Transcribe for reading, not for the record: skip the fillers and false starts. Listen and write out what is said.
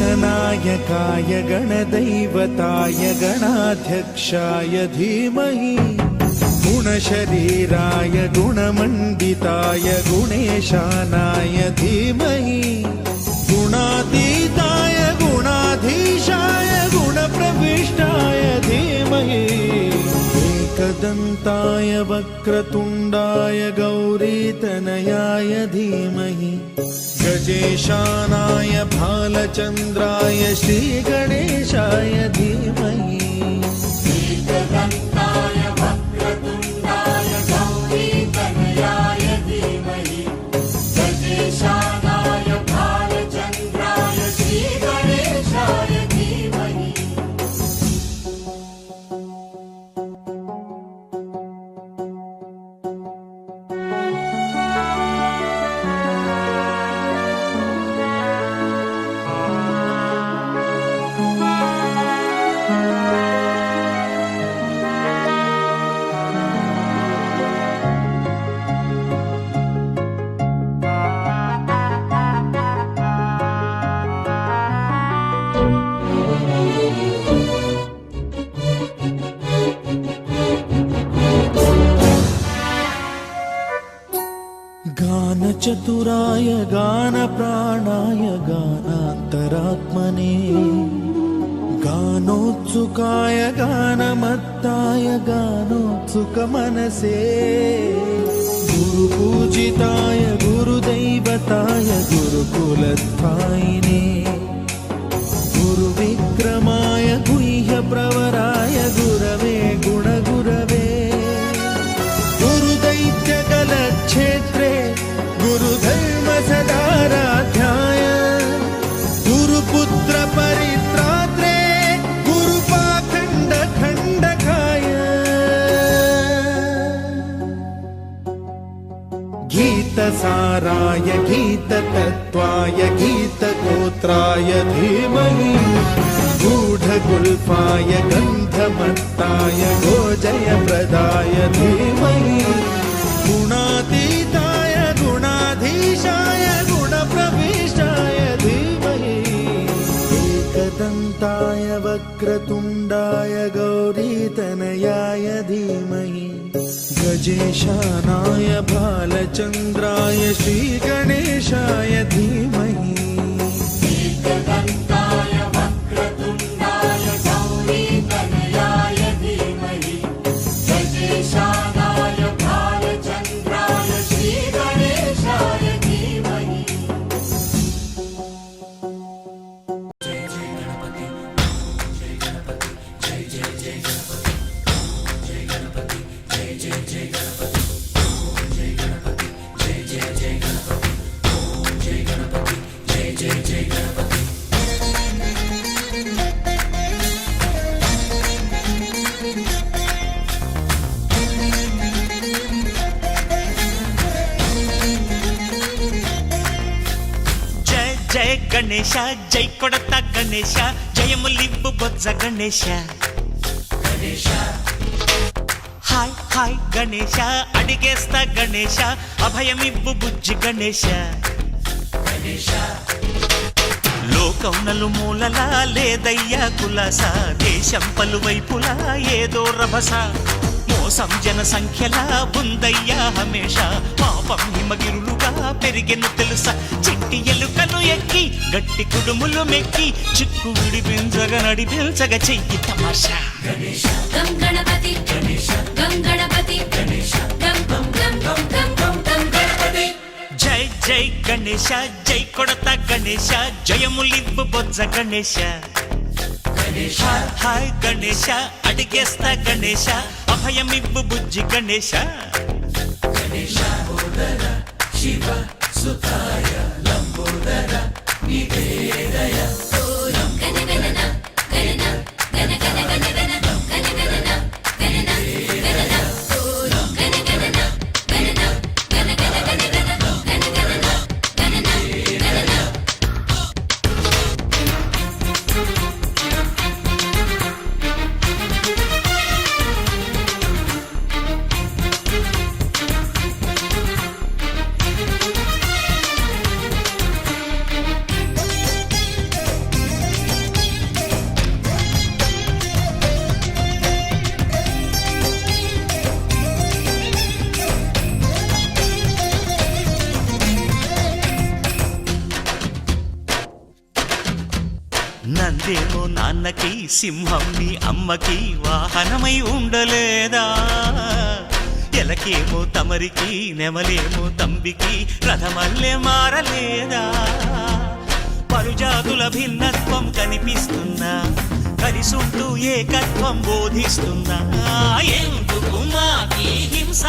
गणनायकाय गणदैवताय गणाध्यक्षाय धीमहि गुणशरीराय गुणमण्डिताय गुणेशानाय धीमहि गुणातीताय गुणाधीशाय गुणप्रविष्टाय धीमहि एकदन्ताय वक्रतुण्डाय गौरीतनयाय धीमहि गजेशानाय भालचन्द्राय श्रीगणेशाय धीमहि एकदन्ताय वक्रतुण्डाय गौरीतनयाय धीमहि गजेशानाय भालचन्द्राय श्रीगणेशाय धीमहि गानचतुराय गानप्राणाय गानान्तरात्मने गानोत्सुकाय गानमत्ताय गानोत्सुकमनसे गुरुपूजिताय गुरुदैवताय गुरुकुलस्थायिने गुरुविक्रमाय गुह्यप्रवराय गुरवे गुणगुरवे गुरुदैत्यकलक्षेत्रे गुरुधर्मसदाराध्याय गुरुपुत्र परित्रात्रे गुरुपाखण्ड खण्डकाय गीतसाराय गीततत्त्वाय गीतगोत्राय धीमहि गूढगुल्फाय गन्धमत्ताय गोजयप्रदाय धीमहि गुणातीताय गुणाधीशाय गुणप्रविष्टाय धीमहि एकदन्ताय वक्रतुण्डाय गौरीतनयाय धीमहि गजेशानाय भालचन्द्राय श्रीगणेशाय धीमहि एकदन्ताय वक्रतुण्डाय गौरीतनयाय धीमहि गजेशानाय भालचन्द्राय श्रीगणेशाय धीमहि जय जय गणपति जय गणपति जय जय जय गणपति जय गणपति जय जय जय गणपति जय गणपति जय जय जय गणपति जय गणपति जय जय जय गणपति జయ జయ గణేశ జై కొడత గణేశ జయములివ్వు బొజ్జ గణేశ గణేశ హాయ్ హాయ్ గణేశ అడిగేస్తా గణేశ అభయమివ్వు బుజ్జి గణేశ గణేశ లోకం నలుమూలలా లేదయ్యా కులాస దేశం పలువైపులా ఏదో రభస మోసం జన సంఖ్యలా ఉందయ్యా హమేష పాపం హిమగిరులుగా పెరిగెను తెలుసా చిట్టి ఎలుకలు ఎక్కి గట్టి కుడుములు మెక్కి చిక్కు విడిపించగ నడిపించగ చెయ్యి తమాషా గణేశ గం గణపతి గణేశ గం గణపతి గణేశ గం గం గం గం గం గం గం గణపతి జై జై గణేశ జై కొడత గణేశ జయములివ్వు బొజ్జ గణేశ గణేశ హాయ్ గణేశ అడిగేస్తా గణేశ అభయమివ్వు బుజ్జి గణేశ గణేశ లంబోదర శివ సుతాయ లంబోదర నివేదయ గణ గణన గణన గణ గణ గణ గణ గణ గణన గణన గణన గణ గణన గణన నాన్నకి సింహం నీ అమ్మకి వాహనమై ఉండలేదా ఎలకేమో తమరికి నెమలేమో తంబికి రథమల్లే మారలేదా పలుజాతుల భిన్నత్వం కనిపిస్తున్నా కలిసుంటూ ఏకత్వం బోధిస్తున్నా ఎందుకు మాకి హింస